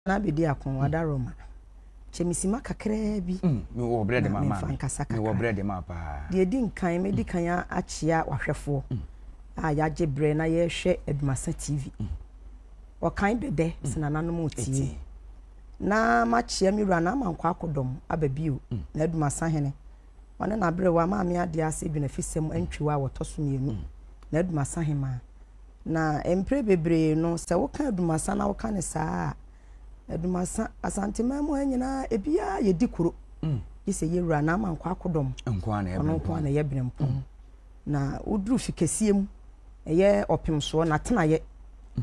na bedi akon wada Roma chemisima kakra bi me wo bread mama me wo bread ma pa de di nkan me di kan ya achia wahwefo a ya je bre na ye hwe Adumasa TV o kan bede sinananom otie na machia mi rana mankwa akodom ababio na Adumasa hene wane na bre wa ma me ade ase bi na fisem antwiwa wotoso mienu na Adumasa hema na empre bebre no se wo kan Adumasa na wo kan ne saa Adumasa asantema mu anyina ebia ye dikuro ise ye wura na mankwa akodom nkwa na ye brempom na udru fikesiem eye opimso na tenaye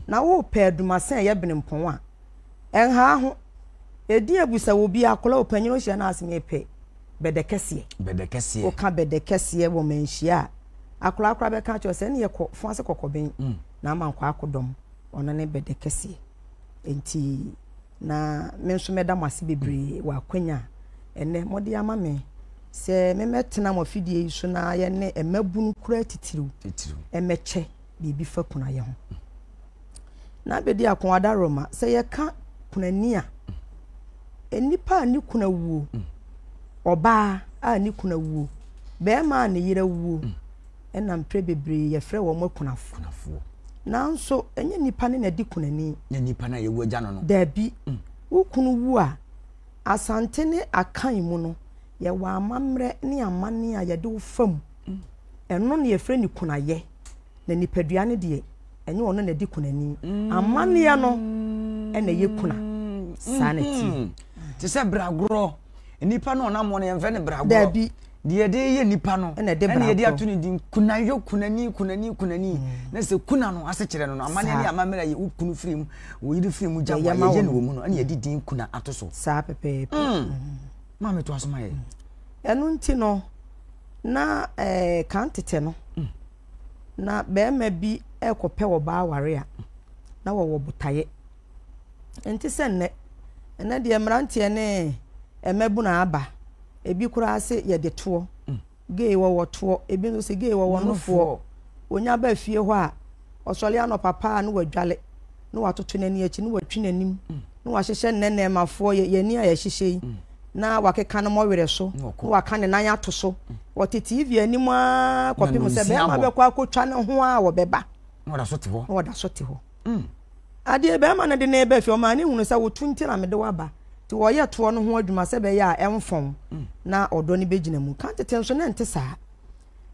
na wo pe Adumasa ye brempom a enha ho edi abusa wo bi akola opanyino hia na aseme pe bedekese o ka bedekese wo manhia akola akora be ka cho se ne ye ko fonse kokoben na mankwa akodom ono ne bedekese enti na menso meda mase bebre wa kwanya ene mode ama me se memetena mo fidie so na ye ne emabunu kura titiru emeche bibi fa kuna ye ho na bedi akon wada Roma se ye ka kunani a enipa ni kuna wuo oba a ni kuna wuo be ma ne yire wuo enam pre bebre ye frɛ wo mo kunafo nanso enye nipa ne na di kunani nya nipa na ye wu agya no dabi ukunu wu a asante ne akan mu no ye wa amamre ne amane a ye de wo fam eno ne ye frɛ ni kunaye na nipadua ne de enye ono na di kunani amane ya no ena ye kuna sanity ti se bragro nipa no na mo ne ye frɛ ne bragro dabi de ye nipa no ena de atu ne din kunayo kunani na se kuna no ase kire no amane ne amamera ye ukunu firim wo yiri firim ja wa ye ne wo mu no ene ye di din kuna atoso sa pepe ma me to asoma ye enu nti no na kan tete no na be ma bi ekope wo ba ware a na wo botaye enti se ene de mrantie ne emabu na aba ebi kura ase ye de to gay wo to ebi no se gay wo no fo onya ba fie ho a osole ano papa no wadwale no watoto nani achi no watwi nanim no wahyehye nnenne mafo ye ni a ye hyehye na wakeka no mowere so no waka ne nan ato so wote TV anim a kopim se be ma be kwa akotwa ne ho a wo beba no da so te ho ade be ma ne de na be fie o ma ne hunu se wo tunti na me de waba ti wo ye to no ho adwuma se be ya emfon na odo ne begina mu kan tete nso ne nte saa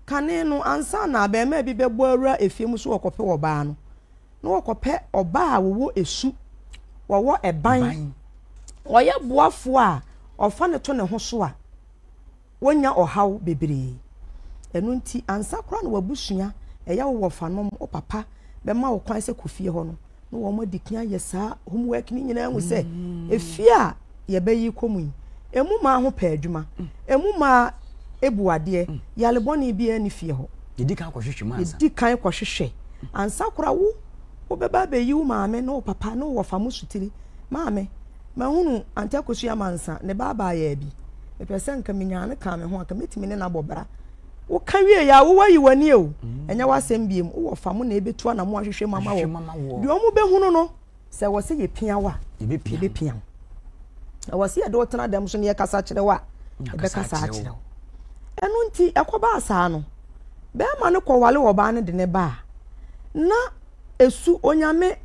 kane no ansa na be ma bi bebo awura efiem so wokope wo ba no na wokope oba a wo esu wo eban wo ye boafo a ofa ne to ne ho so a wonya ohaw bebre enu nti ansa kora na wabusua eya wo fa no o papa be ma wo kwan se kofie ho no no wo ma dikia ye saa homework ni nyina hu se efia ye bayi komu emu ma ho pa adwuma emu ma ebuade yaleboni bia ni fie ho yedi kan kwohwehwe ma ansa yedi kan kwohwehwe ansa kora wo beba be yi wo maame no papa no wo fa musutiri maame ma hunu ante kosua mansa ne baba ya bi e pese nka minyane ka me ho aka metimi ne na bobra wo kan wie ya wo wayi wani o enya wasem biem wo fa mu na ebetu na mo ahwehwe mama wo de omu be hunu no se wo se ye pia wa ye pia wo se ye do tena dem so ne ye kasa kire wa e be kasa kire enu nti ekoba asa no be ma ne ko wale wo ba ne de ne ba na esu onyame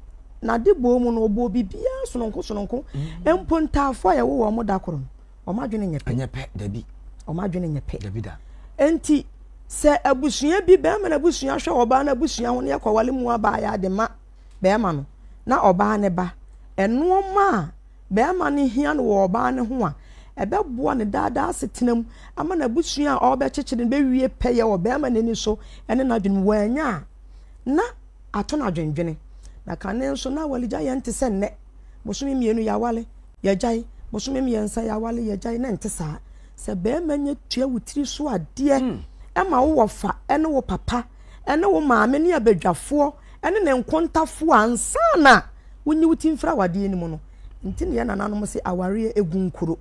na de bo mu no obo bibia sononko empontafo ya wo mo da koro o madwene nyepe dabi o madwene nyepe dabi da enti se abusua bi be ma na abusua hwe oba na abusua ho ne yakwale mu aba ya de ma be ma no na oba ne ba eno ma be ma ne hia no oba ne ho a ebe boa ne dada asetenam ama na abusua a oba chechire be wie peye o be ma nani so ene na dwene wanya na ato na dwendwene na kane nso na walija ye nte se nne bosumi mienu ya wale ya jai bosumi miensa ya wale ya jai na nte sa se be manye tua wutiri so ade ema wo fa ene wo papa ene wo maame ne abadwafo ene ne nkontafo ansa na wonyi wutimfra wade ni mu no ntine ye nananom se aware egunkuro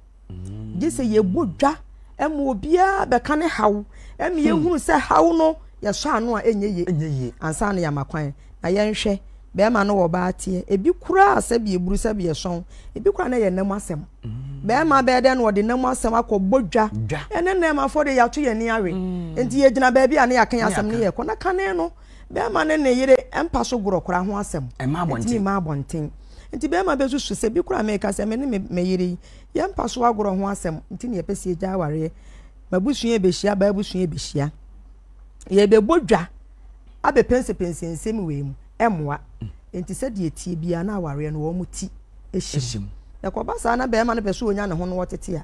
gise ye bodwa ema obia be kane haw ema ye hunu se haw no ya so ano a enye ye ansa na ya makwan na ye nhwe be ma no wo ba tie ebi kura asabi eburu sabi eson ebi kura na ye nam asem be ma be de no wo de nam asem akobodwa ene na ma for de yato ye ni awe enti ye gina ba bia na yakan asem ne ye ko na kane no be ma ne ne yire empa so goro kura ho asem enti ma bonten enti be ma be susu se bi kura me ka se me ne me yire ye empa so agoro ho asem enti ne ye pese ye ja ware mabusuye behia ba busuye behia ye be bodwa abe pense nsem we mu emwa enti se de tie bia na aware no wo muti ehim e ko basa na be ma no beso onya ne ho no wotete a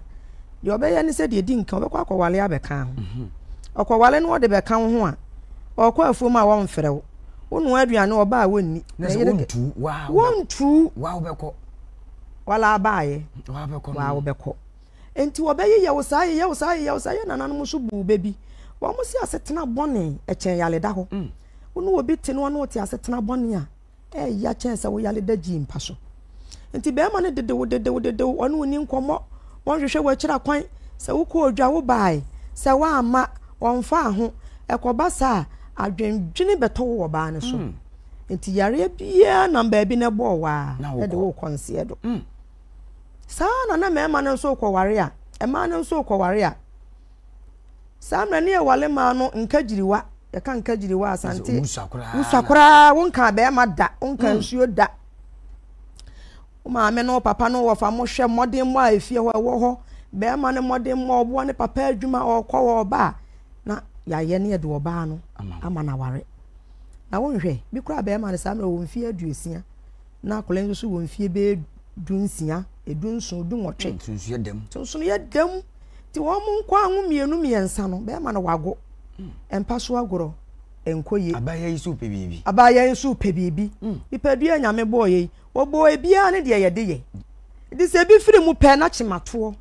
de obeye ne se de di nkan obekwa akwale abeka ho akwale no de beka ho a okwa afuom a wo mfrew wonu aduane oba a wonni na ye wontu wa obeko wala abaye wa obeko enti obeye ye wosaye nananum so bu bebi wo mo si asetena bone echen yaleda ho wonu obi te no no te asetena bone a ya chen se wo yaleda ji mpaso enti be ma ne dede onu ni nkomo won hwehwe wo kira kwan se wo ko odwa wo bai se wa ama wonfa ho ekobasa adwendwene beto wo ba ne so enti yare bia na ba bi ne bo wa e de wo konse do sana na mema ne so kware a ema ne so kware a samra ne wale ma no nkagiriwa ya kan nkagiriwa asante usakura wonka be ma da wonka nsuo da ma me no papa no wo fa mo hwe modin mo afie ho be ma ne modin mo obo ne papa adwuma okwo wo ba na ya ye ne de oba no ama na ware na wonhwe bi kura be ma ne samra wo mfie aduosia na akole nso wo mfie be dunsia edunso dunwotwe tunso ye dem ti wo mu nkwa anwu mienu miensa no be ma no wago empa so agoro enkoye abaya yisu pe bibi ipadua nyame boye wo boye bia ne de ye de ye di se bi firi mu pe na chimato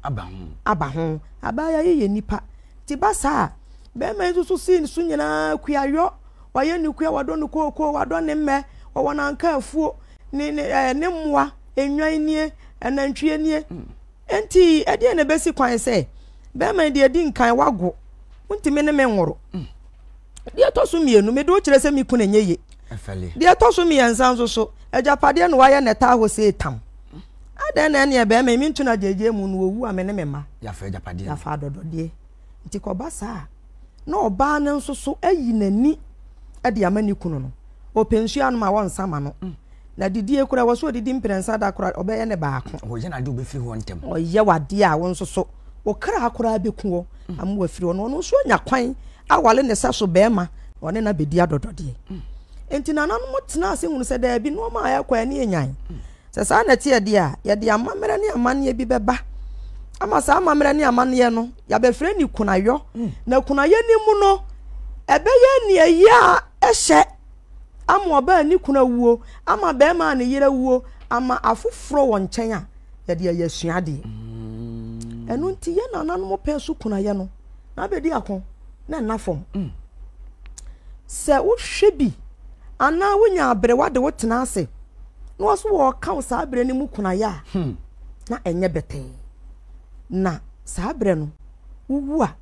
aba ho abaya ye nipa ti basa be ma yisu si su nyina kuayo waye ni kua wado no kokoo wado ne mme wo wona anka afuo ne mmoa enwan nie enantwie nie enti ade na besi kwan se be ma de di nkan wago untimi ne menworo de to so mienu me do kire se mi kuna nyeye afale de to so miensan so ejapade no waye neta ho se tam adan na ne be ma mi ntuna jeje mu no owu amene mema ya fa ejapade ya fa dodo de nti ko basa na oba ne nso so ayi nani ade amani kunu no o pensua no ma won sama no na didi ekura wo so didi mprensa da kura obeye ne baako o ye na de obefiri ho ntem o ye wade a won so so o kra akura beku am wafiri ono no so nya kwan awale ne sa so bema one na bedi adodode enti na nanu motena ase hunu se da bi no ma ayakwa ne enyan se sa na tie de a ye de amamere ne amane bi beba ama sa amamere ne amane no ya be fre ni kunayo na kunaye ni mu no ebe ye ni eya ehye ama oba ni kuna wuo ama be ma ne yere wuo ama afufuro won nchen a ye de yasuade enu nti ye na nanu mo pesu kunaye no na be di akon na nafom se wo hwebi ana wonya abere wade wo tena ase no wo so wo ka sa abere ni mu kunaye a na enye bete na sa abere no wuwu a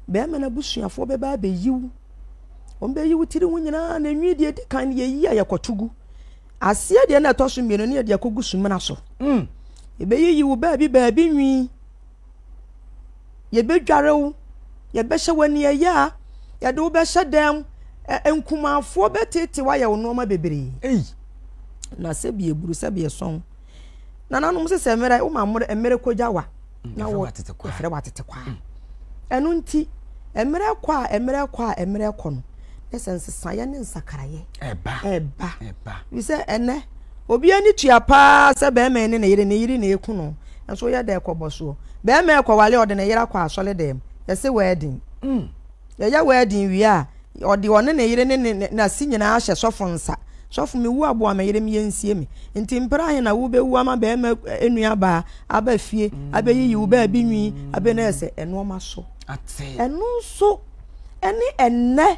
be ma na busuafo be ba be yiwu ombe yiwu tiri wunyina na nwidie di kan ye yi ayakotugu ase de na toso mienu ne de akogu sumena so ebe yiwu ba bi nwi ye be dwarew ye be hye wani ya ye de wo be hye dem enkumafo betete wa ye wo no ma bebere na se bi eburu se bi eson na nanom se se mere wo ma emere kojawa na wo efre watete kwa enu nti emere kwa no esense saye ne nsakaraye eba wi se ene obi ani tuapa se be me ne yiri na eku no enso ye da ekoboso be me ekowale ode ne yira kwa asole dem ye se wedding ya wedding wi a ode one ne yire ne na sinyina ahye sofo nsa sofo me wu abo ama yire me yensie me nti mpra he na wo be wu ama be me enua ba aba fie aba yi wu ba bi nwi aba na ese eno ma so eno so eni enne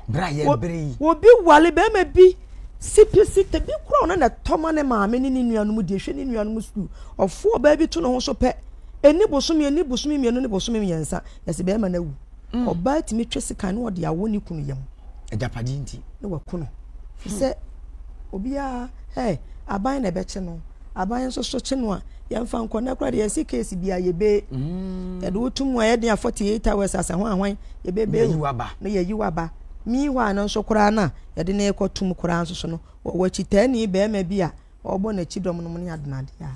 wo bi wale be me bi sipi te bi kro na toma ne maame ni nuanum de hwe ni nuanum school ofo ba bi to no ho so pe eni bosumi mienu ni bosumi miensa yesi be ma na wu oba timi twese kan no de awo ni kunu yam ejapadi nti ne wa kunu se obia hey aban na be che no aban so so che no a yemfa nkona kra de yesi case bia yebe de wotum wa ye de 48 hours asa ho ahwan yebe be na ye yiwaba mi wa na so kra na ye de na ekotum kra so no wo chitani be ma bia obo na chidom no ne adonade ya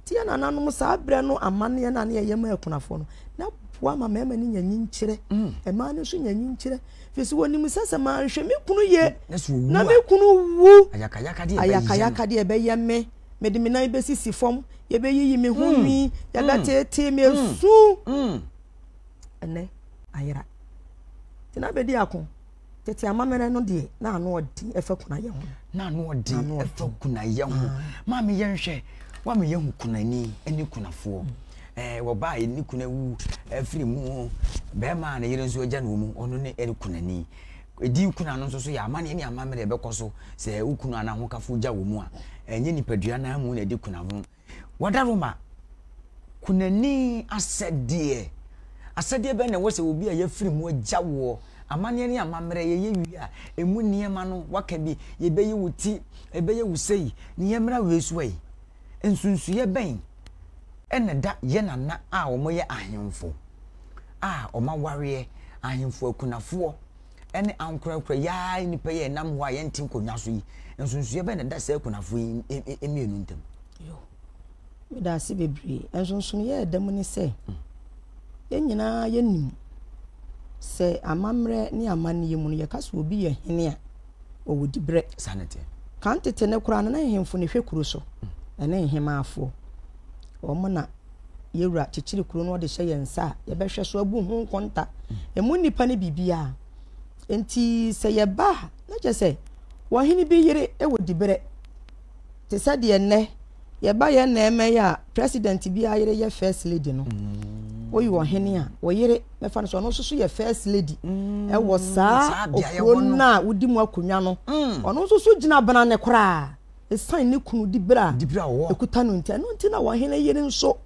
tia na nanom sa abre no amane na ne ye ma akunafo no na wa ma mema ni nyanyi nkyire e ma ne so nyanyi nkyire fesi woni musasa ma hwe me kunu ye na me kunu wu ayakayaka de be ye me de me na be sisi fom ye be yiyi me humi ya ga tete me su ene ayira tina be di akon tete amamere no de na anu odi efa kuna ye ho na anu odi efa kuna ye ho ma me ye nhwe wa me ye hu kuna ni eni kunafo wo ba ye ni kuna wu afiri mu be ma na yire nso agya no mu ono ne eri kuna ni edi kuna no nso so ya amane ni amamere be koso se ukuna na ho kafo gya wo mu a enye nipadua na mu na edi kuna ho wadaroma kuna ni asede be na wo se obi a ya firi mu agya wo amane ni amamere ye wi a emu niema no waka bi ye be ye wuti ebe ye wusei niemra wesuai ensunsu ye ben ene da ye nana a omoye ahemfo a oma ware ahemfo akunafo ene ankrakra ya nipa ye nam ho a ye ntin konwa so yi ensunsu ye ben da se akunafo emienu ntem yo me da se bebre ensunsu ye edam ni se ye nyina ye nim se amamre ni amani yemu ye kaso obi ye hene a owudi bre sanete kan tete ne kura na hemfo ne hwekuro so ene hemaafo omuna yewura chichiri kuro no de hye yensa ye behwe so abu hu nkonta emu nipa ne bibia enti se ye ba na je se wo hene bi yire e wodi bre te se de ne ye ba ye na eme ya president bi ayire ye first lady no oyi wo hene a wo yire me fa no so no so ye first lady e wo saa okro na wodi mu akonwa no ono so so gina bana ne kora esan ne kunu dibra wo ekuta no nti na wo hene yire nso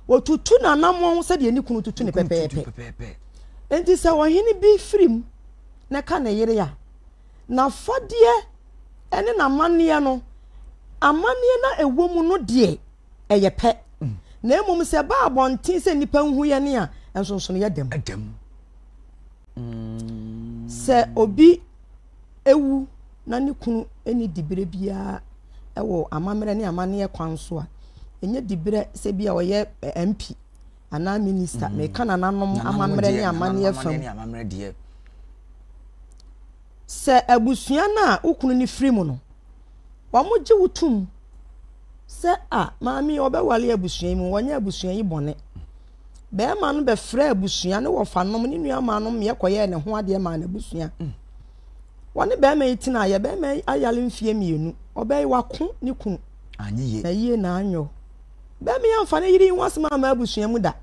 wo tutu na namon se de ne kunu tutu ne pepepe enti se wo hene bi frim na ka na yire ya na fode ene na manne no amane na ewo mu no de eye pe na emom se ba abontin se nipa nhu ye ne a ensonso no ye dem se obi ewu na ne kunu eni dibire bia ewo amamere ne amane ye kwan so a enye dibire se bia oye MP ana minister me kana nanom amamere ne amane ye fam se abusua na ukunu ni free mu no wa mo je wutum se a maami obewale abusua mu wonya abusua yi bone be ma no be fra abusua ne wo fanom ne nua ma no me koye ne ho ade ma na abusua woni be ma yitina ye be ma ayale mfie mienu obey wako ne kunu anyiye na yie na anyo be me yamfa ne yiri wasema ma abusua mu da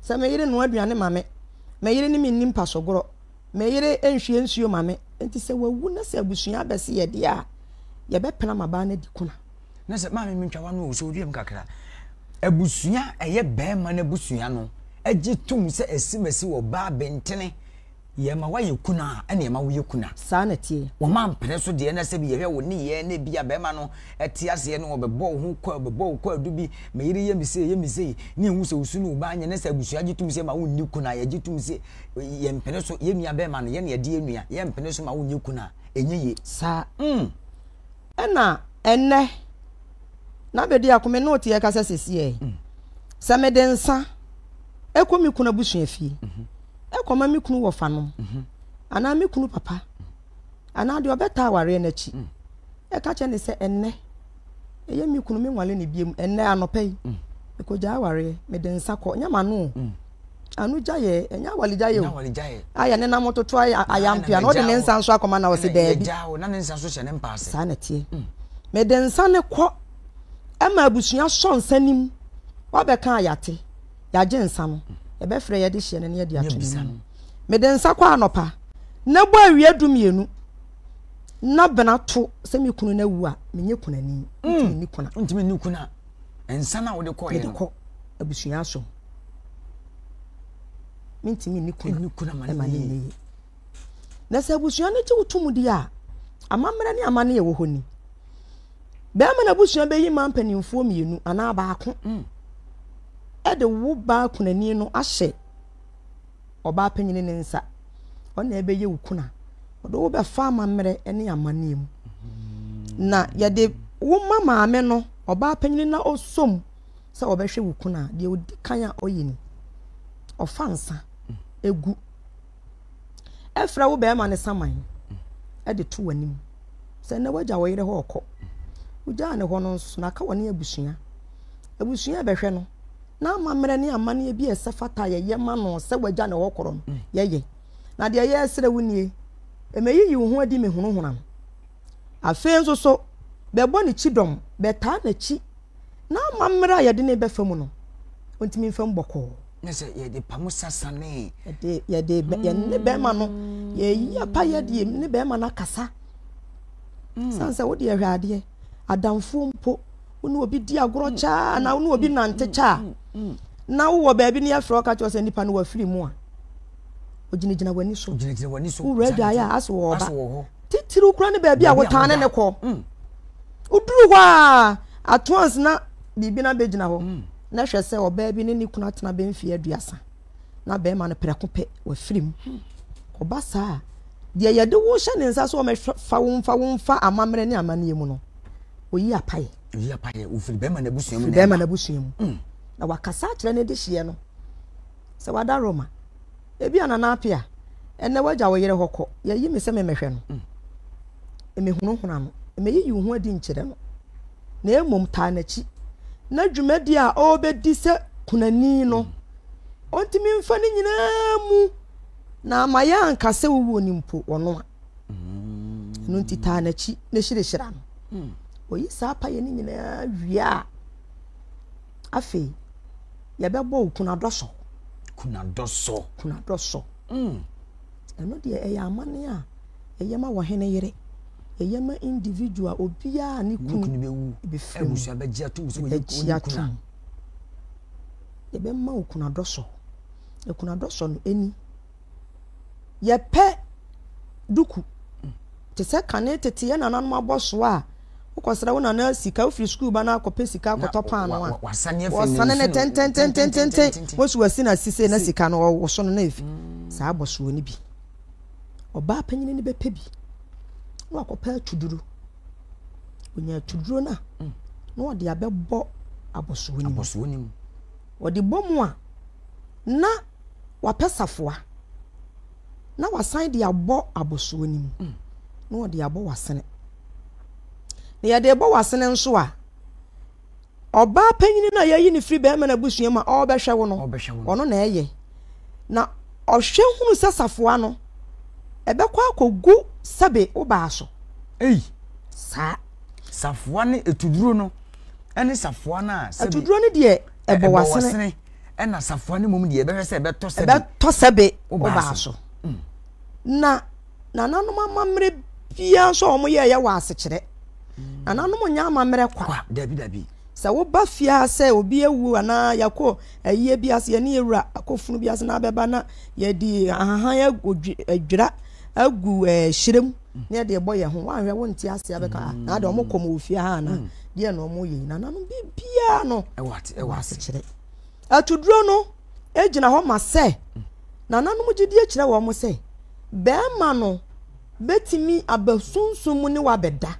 se me yiri no aduane ma me yiri ne me nim pasogoro me yiri enhwie nsuo ma me enti se wawu na se abusua bese ye de a ye be pena maba na di kuna na se ma me ntwa no so odiem kakra abusua eye be ma na abusua no agi tum se esimesi wo ba bentene ye ma wa ye kuna ene ye ma wo ye kuna sa na tie wo ma mpene so de na se bi ye hwe wo ni ye na bia be ma no eti ase no wo be bo ho kwa adu bi me yiri ye mi se ni hu se usu no ba anye na se abusua agi tum se ma wo ni kuna ye agi tum se ye mpene so ye nua be ma no ye na ye de nua ye mpene so ma wo ni kuna enye ye sa ena enne na bedi akome no tie kasa sesie sa me de nsa ekomi kuna busua fie ekoma mi kunu wo fanom ana mi kunu papa ana de obeta aware na chi e ka che ne se enne eye mi kunu mi nwale ne biem enne anopai e ko ja aware me de nsa ko nyama no anu jaye enya wali jaye aya ne na mototo ayampia no de ne nsa nso akoma na wo se da bi na ne nsa so che ne mpaase sa na tie me de nsa ne ko ama abusua so nsanim wa be kan ayate ya je nsa no e be frɛ ye de hye ne ne de atwene me de nsa kwa anopa na bo awie dumienu na bena to se me kunu na wu a menye kunani ntimi ni kuna ensa na wo de ko ye ko abusua so mintimi ni kuna ma ni na se abusua ne je wutum di a amamra ne amane ye wo honi be ma na busua be yi man panimfo mienu ana baako e de wo ba kunani no ahye oba panyini ne nsa ona ebe ye wukuna odo wo be fa amamre ene amanem na ye de wo mama ame no oba panyini na osom se obehwe wukuna de odi kan a oyini ofansa egu efra wo be ma ne saman e de to wanim se na waja wo yire ho okọ uja ne ho no nso na ka woni abusua behwe no na amamre ne amane bi esafata ye ma no se waja ne ho koro no ye na de ye esere wunie emeyi hu ho adi me hunu hunam afen so be bo ne chidom be ta na chi na amamre ye de ne be famu no ontimi fam boko nese ye de pamusa sane ye de ye ne be ma no ye ya pa ye de ne be ma na kasa sansa wo de ye hwade adamfo mpo wonu obi di agoro cha na wonu obi nante cha na wo baabi ne afro ka cho se nipa no wa firi mu a oginigina wani so wo ready aya aso wo ba titiru kura ne baabi a wo tane ne ko uduru kwa atwans na bibi na begina ho na hwe se oba bi ne ni kuna tena be mfie aduasa na be ma no preko pe wa firi mu oba sa de ye de wo hye ne nsa so o me fa wo mfa amamre ne amane mu no oyi apaye ufiri be ma na busua mu na wakasa kire ne de hye no se wada roma ebi anana apia enne waja wo yire hokọ ye yi me se me mehwe no eme hunu huna no eme yi hu adi nkire no na emom ta na chi na dwumadi a obedi se kunani no ontimi mfa ni nyina mu na amaya ankase wo ni mpo ono a no ntita na chi na shireshira no oyi sa pa ye ni nyina wia afi ye bebo kuna doso eno de e ya amane a eyema wo hene yire eyema individual obia ni kunu be ebusu abegya to so ye kuna ye be ma okuna doso no eni ye pe duku te se kane tete ye nananom aboso a ukosra wona na sika ofri school ba na akopɛ sika akotɔpa no a wasane ne ten wosu wasi na sise na sika no woso no na efi saa aboso ni bi oba panyine ni bepe bi no akopɛ tuduru onya tuduru na no de abɛbɔ aboso ni odi bomu a na wapesafoa na wasan de abɔ aboso ni no de abɔ wasane na ya de bo wasene nso a oba panyini na yayi ni free be ma na busua ma o behwe wo no ono na eye na ohwe hunu sasafoa no ebekwa akogu sabe ubaaso sa safoa ne etuduro no ene safoa na sabe etuduro ne de ebo wasene ena safoa ne mom de ebehwe se ebeto sabe ubaaso na nananoma mamre bia so omo ye ya wase kire ananom nya amamre kwa dabi sa wo ba fia se obi ewu ana yakọ aye bi ase ye ne ewura akofunu bi ase na beba na ye di ahahan ya adwira agu hyirem ne de ebo ye ho wanhwe wo nti ase abeka na de omo kom ofia ha na de na omo ye nanom bibia no ewase kire atuduro no ejina ho ma se nanom gidi e kire wo mo se be ma no betimi abasunsun ni wabeda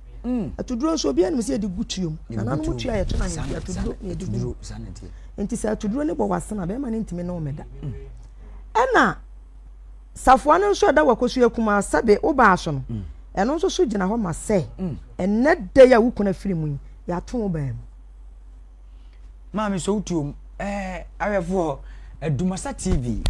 atuduro so bia nim se de gutuom nanom tuya ye to na ye atuduro sanete enti se atuduro ne bo wasena be ma ne ntimi na omeda ena safoa no so da wakosu akuma sabe ubaaso no eno nso so gina ho ma se enne de ya wukuna firi mu ya to obam maami so utuom awefo Dumasa TV,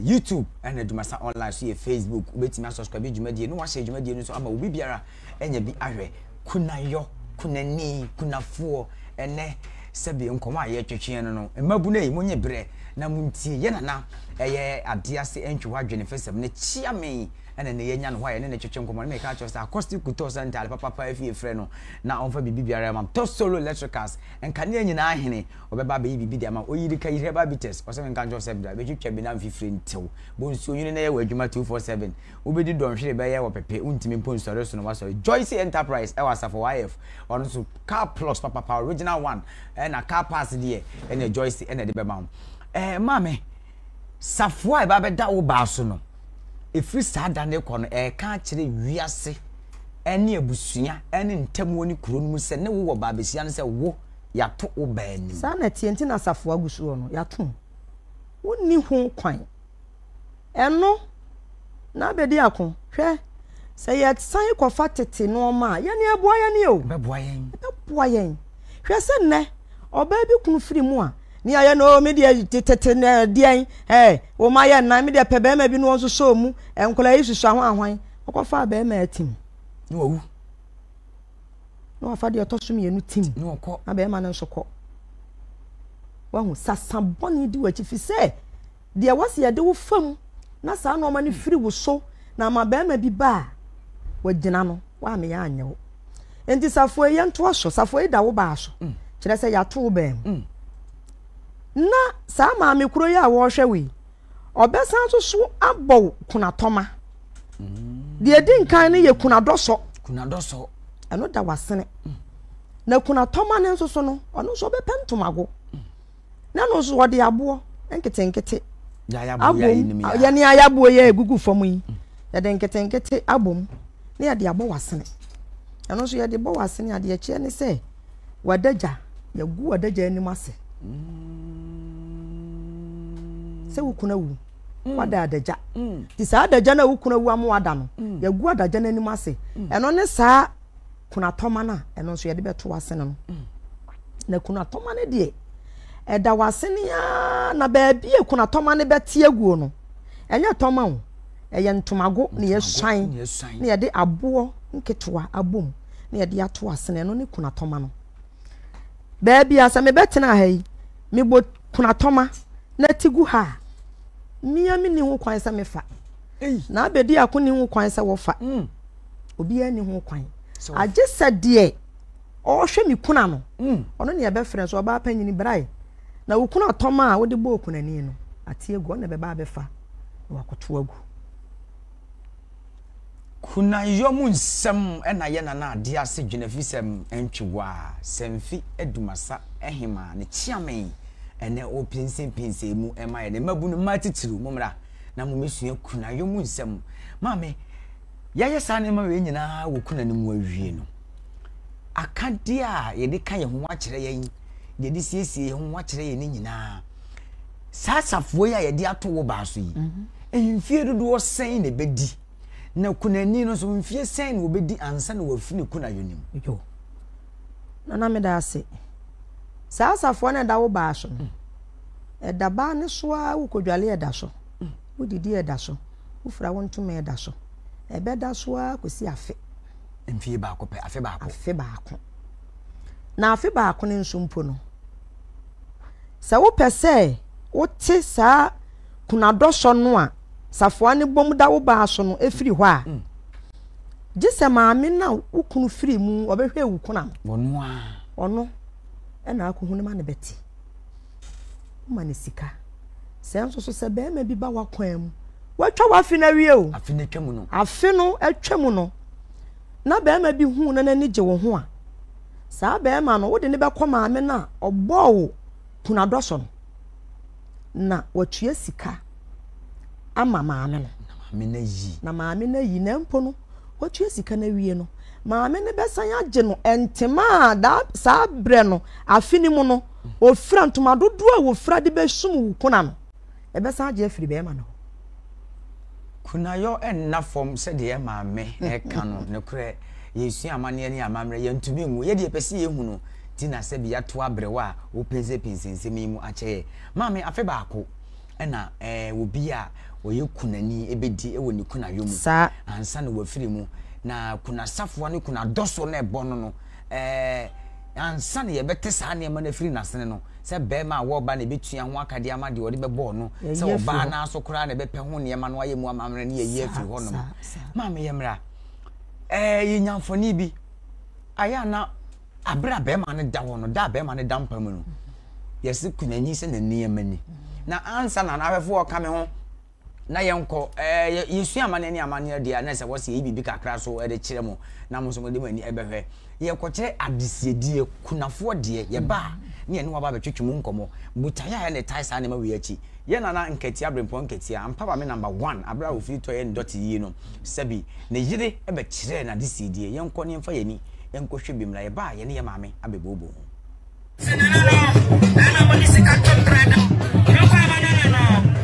YouTube, and Dumasa online, so Facebook, ubetimi subscribe Dwumadie no wahye Dwumadie no so ama obi biara enya bi ahwe kunayo kunani kunafo ene sebe nkoma ye twetwe no emabu na yi monye bre na muntie ye nana eye ade ase entwe wadwene fesem ne chia me ene ne yenya no hwaye ne twetwe nkomo ne ka cho say acoustic guitar center papa afie frɛ no na onfa bibi biara mam to solo electricals enka ne nyina ahene obeba be bibi dia ma oyiri ka yire ba bites o se nka njo se bra be twetwa bi na mfifire ntew bo nsu oyiri na ye wa adwuma 247 obedi donhwere be ye wo pepe untimi mponsore so no waso Joyce Enterprise e wasa for YF ono so car plus papa original one na car pass die ene Joyce ene de be ma mame safo e ba be da wo ba so no efiri sada ne kɔ no ka kire wiase ene abusua ene ntam woni kuro no mu se ne wo ba besia no se wo yato wo ba ani sa na tienti na safo agusuo no yato wonni hu kwan eno na bedi akon hwɛ sɛ yɛ san kɔfa tete no ma yɛ ne aboa yɛ ne o beboa yɛn hwɛ sɛ nɛ ɔba bi kunu firi mu a ni aye no me dia tete na dian o ma ye na me dia pe be ma bi no so so mu enkola yi susu ahwan ahwan okofa be ma atim no wu no afa dia to so me enu tim no okọ na be ma no so kọ wa hu sasaboni di wa chifi se dia wase ye de wo fam na sa no ma ne firi wo so na ma be ma bi ba wa gina no wa me ya anyewo enti safo ye nto so safo yi da wo ba so kire se ya to wo be na sa ma me kuro ya wo hwe we obesan so abọ kuna toma de edi nkan ne ye kuna doso eno da wasene na kuna toma ne nso so no ono so be pentomago na no so wode abo nkete ya ne ayabo ye egugu fom yi ya de nkete abom ne ya de abo wasene eno so ya de bo wasene ade ya kye ne se wadaja ya gu wadaja anim ase se wukuna wu wada adaja ti sa adaja na wukuna wu amu wada no ya gu adaja na anim ase eno ne sa kuna toma na eno so ye de beto ase no na kuna toma ne de eda wase ne ya na ba bia kuna toma ne beti aguo no enye toma wo eye ntomago ne ye swan ne ye de abo nketoa abom ne ye de ato ase no ne kuna toma no ba bia sa me betena ha yi me bo kuna toma na tigu ha miya mi ni hu kwan sa me fa na abedi akoni hu kwan sa wo fa obi ani hu kwan age sade o hwe mi kuna no ono ne ye be frɛ so oba panyini brai na wo kuna toma a wo de bo kuna ni no ate egu na be ba be fa wa koto agu kuna yomu nsem na ye na ade ase dwenafi sem entwiwa semfi edumasa ehima ne chiamen ene o pinsin mu ema ye ne mabu no matitiru mumra na mo mesua kuna yomu nsem mame yaye sa ne ma we nyina wo kuna ne mu awie no akade a ye de kan ye ho akere ye ye de siesie ye ho akere ye ne nyina sasafo ya ye de ato wo ba so yi ehimfie dodo sen ne bedi na kuna ni no so mfie sen ne obedi ansa na wafini kuna yonim yo na me da ase sasafo na da wo ba so da ba ne so a wo kodwale da so wo didi da so wo fra wo ntume da so ebe da so a kosi afe mfie ba ko pe afe ba ko na afe ba ko ne nsumpo no sa wo pese wo te sa kuna doso no a safo ani bom da wo ba so no efiri hɔ a gise maame na wo kunu firi mu obehwe wu kuna wono a ono na akohunu ma ne beti ma ne sika senso so se be ma bi ba wakwan mu watwa wafi na wie o afi ne twemu no afi no atwemu no na be ma bi hu na nani gye wo ho a saa be ma no wo de ne be koma me na obọ wo kuna doso no na watua sika ama maame no na maame na yi na mpo no watua sika na wie no maame ne besan agye no entema da saa bre no afini mu no ofira ntoma dodo a wofira de besum wu kuna no e besan agye afiri be ma no kuna yo enna form se de maame e ka no ne kure yesu amane ne amamre ye ntumi nwu ye de pese ye hu no tina se bi ya to abrewa a wo pense pensensem mu ache maame afe ba ko ena obi a oye kunani ebedi e woni kuna yomu ansa na wafiri mu na kuna safo ne kuna doso na ebono no ansa na ye bete saa ne ma na firi nasene no se be ma wo ba na betua ho akade ama de odi be bo no se wo ba na so kura na be pe ho ne ma no aye mu amamre ne ye afiri ho no ma me ye mra ye nyamfoni bi aya na abra be ma ne da ho no da be ma ne da mpa mu no yesi kunanyi se na ne mani na ansa na afefo o ka me ho na yenko yesu amane ne amane dia na se wo se bibi kakra so de kire mo na mo so mo de mani ebehwe ye ko kire adisiedie kunafo de ye ba ne ne wa ba betwetwe mu nkomo butaya ya ne taisa ne ma wi achi ye na nkati abrempon nkati ampa ba me number 1 abra wo fi to ye ndot yi no sebi ne yire ebe kire na adisiedie yenko ne mfa yeni yenko hwe bimra ye ba ye ne ye maame abebobo ana mo ni sika to brada no kwa banana no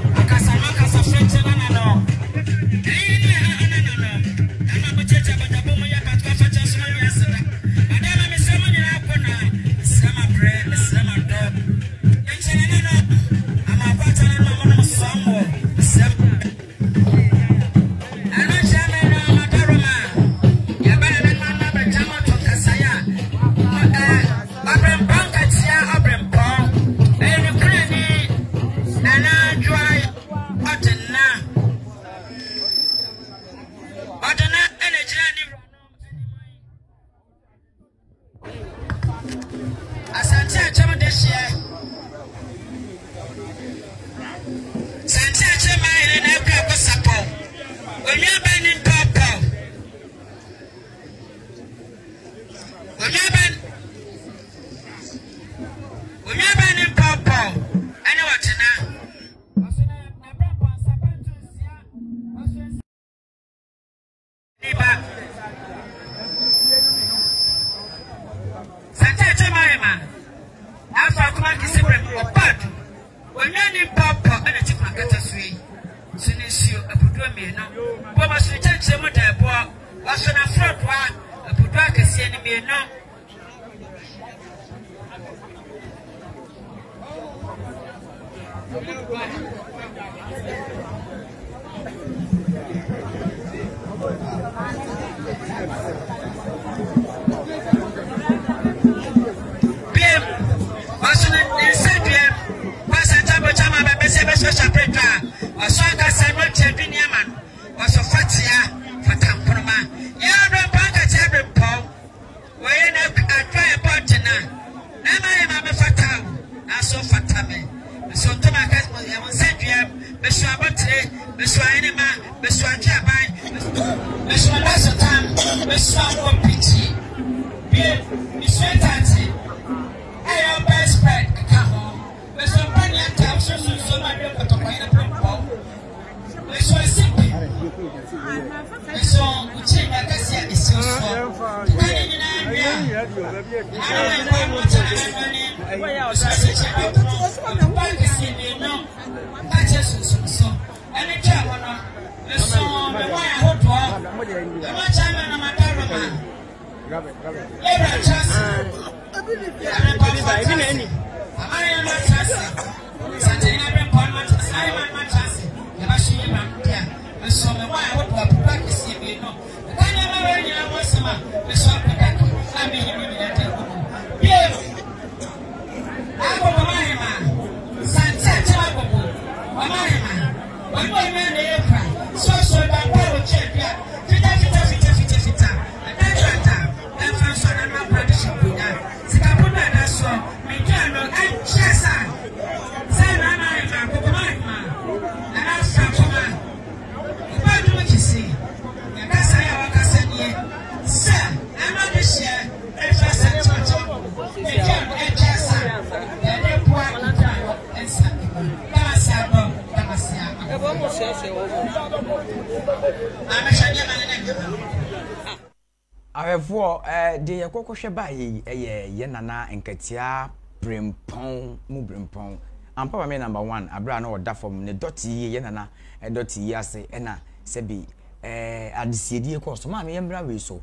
Avefo de yakokwohwe ba ye nana nkatia brempon mu brempon ampa ba me number 1 abra na oda form ne dot ye nana dot yi ase na sebi adisiedie course ma me yemra we so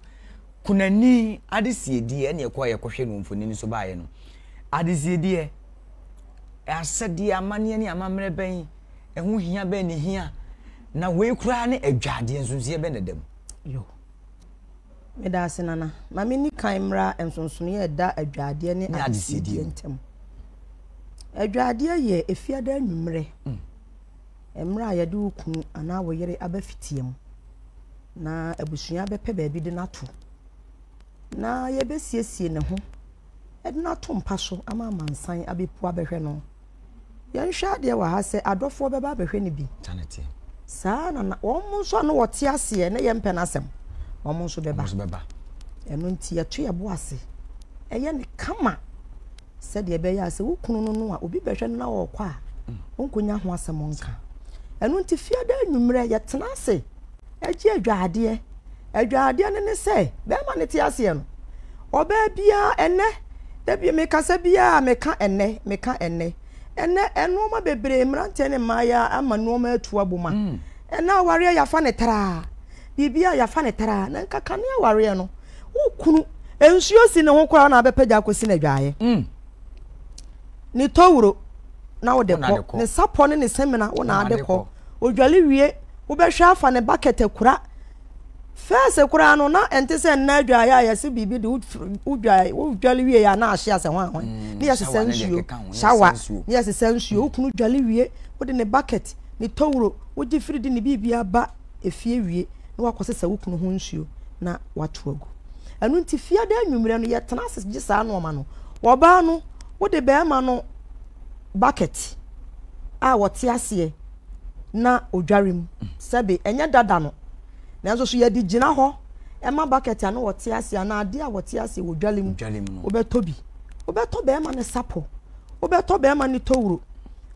kunani adisiedie na ekwa yakwohwe no mfoni so ba ye no adisiedie asedi amane ne amamre ben ehu hia ben ne hia na we kura ne adwade nsonsie ben nedam yo me da senana ma me ni kan mra ensonsono ye da adwade ne adisidi ntem adwade ye efiada anwumre emra ye de ukunu ana wo yere abafitiem na abusua bepe baabi de nato na ye besiesie ne ho e de nato mpa so ama mansan abepu abehwe no ye nhwa de wa ha se adofo beba abehwe ne bi tanete saa na wo so no wote ase ne ye mpe na asem wo so beba eno nti ye to ye bo ase eye ne kama se de be ya se ukunu no no a obi behwe na wo kwa a onkonya ho asem nka eno nti fiada anwumre ye tena ase eji adwade ne se be ma ne ti ase no oba bia ene da bi me kasa bia me ka ene eno ma bebre mrante ne maya ama no ma atu aboma ena aware ya fa ne tra bibia ya fa ne tra na nkaka ne aware no ukunu ensuo si ne ho kwa na abepaja akosi na dwaye ni towuro na wo de ko ne sapo ne semina wo na ade ko odwale wie wo be hwa afa ne bucket akura fese kura no na ente se na dwaye ya se bibi de udwale wie ya na ahye ase ho ni ya se sensuo shawa ni ya se sensuo ukunu dwale wie wo de ne bucket ni towuro wo ji fridi ni bibia ba efie wie na wakosesa ukunu ho nsuo na watoagu anu nti fiada anwumre no ye tena ase gisa no ma no wo ba no wo de be ma no bucket a wote ase na odwarem sebe enya dada no nanso so ye di gina ho e ma bucket a no wote ase na ade a wote ase wo dwalem obetobi obeto be ma ne sapo obeto be ma ne towuro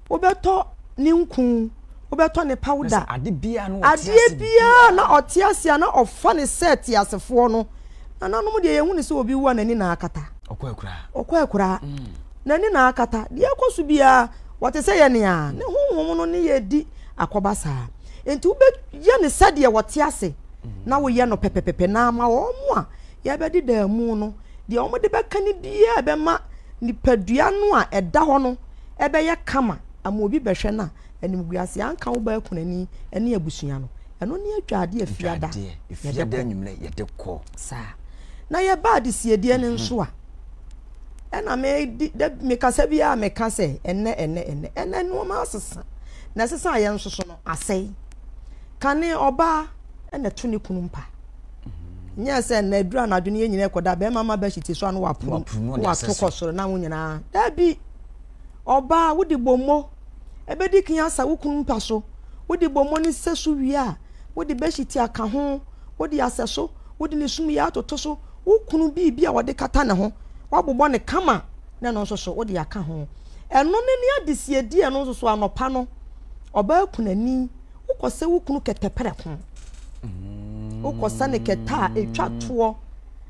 obeto ni nkun obeto ne powder ade bia na wote ase na ofa ne set asefo no na nanom de ye hu ne se obi wu anani na akata okwa nani na akata de akoso bia wote se ye ne a ne honhom no ne ye di akobasa enti ube ye ne sade wote ase na wo ye no pepepepe na ma wo mu a ye be di da mu no de o mo de beka ni bia be ma ni padua no a eda ho no e be ye kama amobi behwe na animguase anka wo ba kunani ene abusua no eno ne adwade afiada anwumre ye de ko sa na ye ba de siedie ne nso a ena me kasa bia me kase ene no ma asesa na sesa ye nso so no asei kane oba ene to ne kunu mpa nya se na adura na adwene ye nyina ekoda be mama ba hiti so anu wapo wa to kosoro na wo nyina da bi oba wodi bommo ebedi kian sa wo kunu mpa so wodi bommo ni sesu wi a wodi be hiti aka ho wodi aseso wodi ne sum ya atoto so wo kunu bibia wodi kata ne ho wabobɔ ne kama na no so wodi aka ho eno ne ne adesiedi eno so anopa no oba kunani ukose wukunu ketepere ko ukosa ne keta etwa toɔ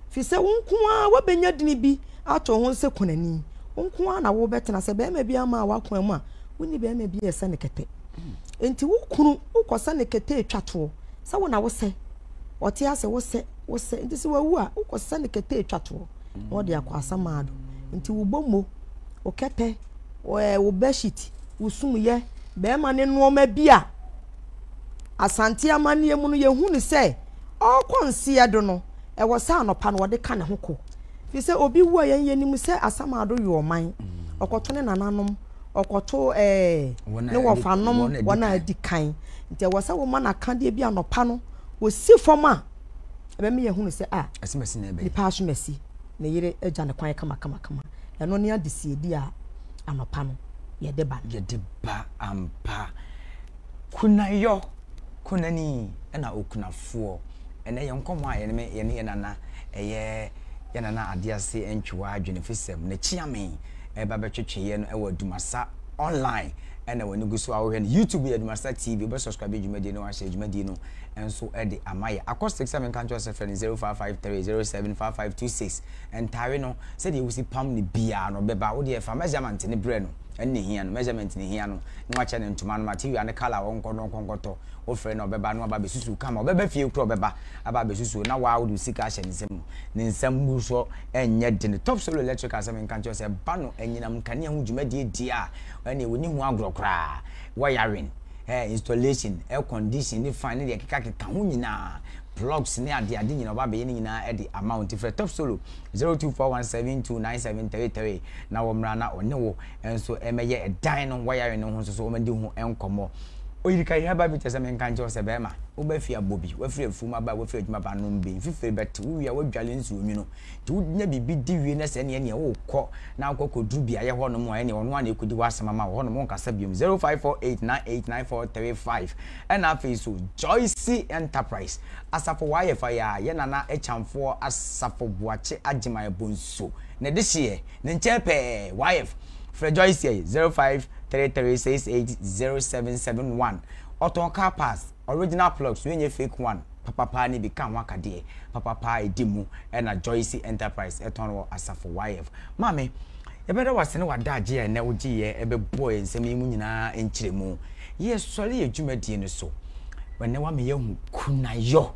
fi se wonkoa wabenya dini bi ato ho se kunani wonkoa na wo betena se be ma bi ama wakwan mu a woni be ma bi ese ne kete enti wukunu ukosa ne kete etwa toɔ se wo na wo se ɔte ase wo se enti se wawu a ukosa ne kete etwa toɔ wodi akwasa maado nti wo bomo o kete wo beshit wo sumye be ma ne nooma bia asante amane mu no ye hunu se okonse do no e wo sa anopa no wode ka ne ho ko fi se obi wu ayen yenim se asamado yo man okoto ne nananom okoto ne wofanom wona adikan nti wo se wo ma na kan de bia anopa no wo si foma e be me ye hunu se asimasi na be ni pa so masi ne yire eja ne kwan kama eno ne adesiedi a anopa no ye de ba ampa kunayo kunani na okunafo ene ye nkomo a ye nana eye ye nana adiase entwa adwene fisem ne chiame ba betwetwe ye no e wadumasa online ena wani guso awo ne YouTube ye Dumasa TV be subscribe dwumadi no wa share dwumadi no enso e de amaye acoustic 7 kan to friend 0553075526 entare no se de wusi pam ne bia no beba wo de fa measurement ne bre no enne hia no measurement ne hia no nwa cha ne ntuma no material ne color won konkonto wo frɛ no beba no aba besusu kama beba fie kro beba aba besusu na wa wo sika ahye ne nsam bu so enye de ne top solo electrical 7 kan to ba no enyinam kane hu dwumadi dia ene woni hu agrokra wayarin installation air condition ni fine de keka ho nyina plugs ni ade nyina oba be nyina e de amount for Top Solo 0241729733 na wo mra na one wo enso emeye edan no wire no ho so wo mdi ho enkomo oyirika ya ba bi tese men kan je se be ma wo ba fi abobi wo fi afuma ba wo fi adwuma ba no mbe fifere bet wo wi a wo dwale nsu onwi no ti wo nya bibi di wie na se ne wo kɔ na akɔkɔ dru bia ye ho no mo ne ono ana ekudi wasema ma ho no mo nkasa biom 0548989435 and afi so Joyce Enterprise asafo waye fa ya ye nana echamfo asafo buache agima bonso na de hye ne nchepe waye for Joyce 0533680771 Auto car pass original plugs when you fake one papa ni become wakade papa edimu na Joyce Enterprise etonwo asafo YF mame ye better was ne wadaje e na ogiye ebe boy nsem emu nyina enchiremu ye sori adwumadie no so wene wa me yehu kunayo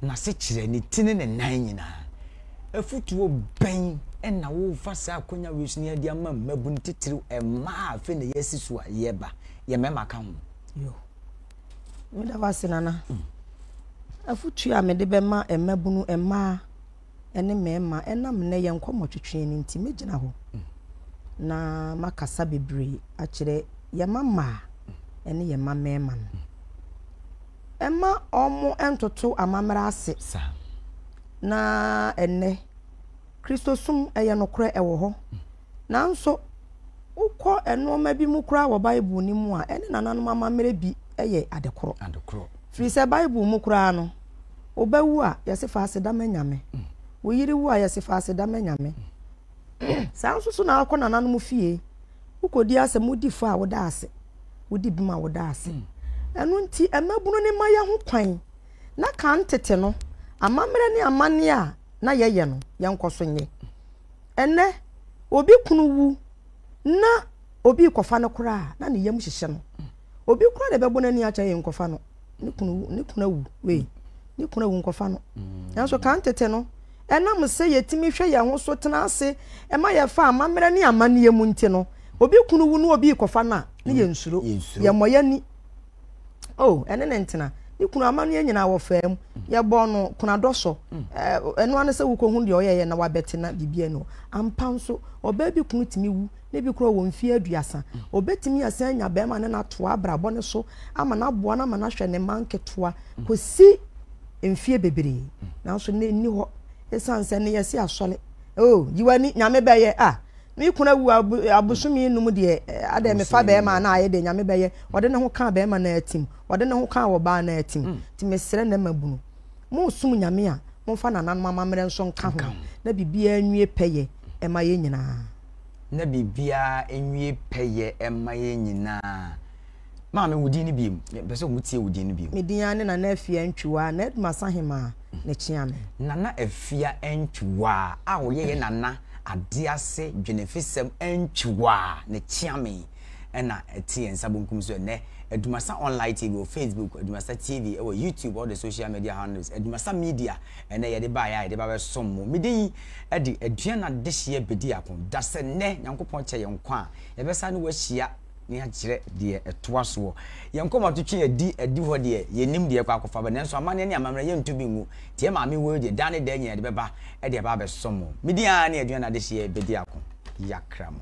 na se kire ni tini ne nan nyina efutuo ben na wo fasa akonya wisni adi ama mabu ntitiri ema afi ne yesisu ayeba ye mema ka ho yo me da wasinana afutu a me de be ma emabunu ema ene mema enam ne ye nkomotwetwe ni nti megina ho na makasa bebre a kire ye mama ene ye mama no ema omo entoto amamra ase na ene Christosum eye nokre ewo ho nanso ukọ enoma bi mu kura wo Bible ni mu a ene nananom amamre bi eye adekoro free se Bible mu kura no obawu a yesefa aseda manyame wo yiri wu a yesefa aseda manyame sanso so na akọ nananom fie ukodi asem udi fo a woda ase udi bima woda ase enu nti emabunu ne maya ho kwan na kan tete no amamre ne amane a na yeye no yankoso nye ene obi kunu wu na obi kofa no kura na ne yam hyehye no obi kura de bebo na ni acha ye nkofa no ne kuna wu we ne kuna wu nkofa no yanso kan tete no enam se yetimi hwe ye ho so tena ase ema ye fa amamre ne amane ye mu nti no obi kunu wu no obi kofa na ne ye nsuro ye moya ni oh ene ne ntena ikunu amanu ye nyina wo fam ye bo no kuna doso enu ane se wuko hu de oyeye na wabete na bibie no ampa nso oba bi kunu timi wu ne bi kro wo mfie aduasa obetimi asan nya be ma ne na to abrabo ne so ama na boa na ma na hwe ne manketoa kosi mfie bebere na nso ne ni ho esanse ne yesi asole oh yiwani nyame be ye mi kuna wu abusumi num de ade me fa be ma na aye de nyame be ye ode ne ho ka be ma na atim ode ne ho ka wo ba na atim ti mesere na mabunu mo sum nyame a mo fa na nan mama mere nso nka ho na bibia anwie peye e ma ye nyina na bibia anwie peye e ma ye nyina ma me wudi ni biem be so mutie wudi ni biem median ne na afia ntwiwa na eduma sahema ne chiame na afia ntwiwa a wo ye nana adiase dwenefisem entwa ne chiame na etie nsabonkum so ne Edumasa online TV or Facebook Edumasa TV or YouTube or the social media handles Edumasa media and ye de ba ya de ba som mo medi edi aduana de hye bedi akon da se ne Nyankopon che ye nkwa ye be sa ne wa hia ni agire de etoa so ye nkoma to twe edi ho de ye nim de kwa akofa ba nenso amane ne amamra ye ntubi ngu tie ma me wo de dane de nya de be ba e de ba be som mo medi a ne aduana de hye bedi akon yakramo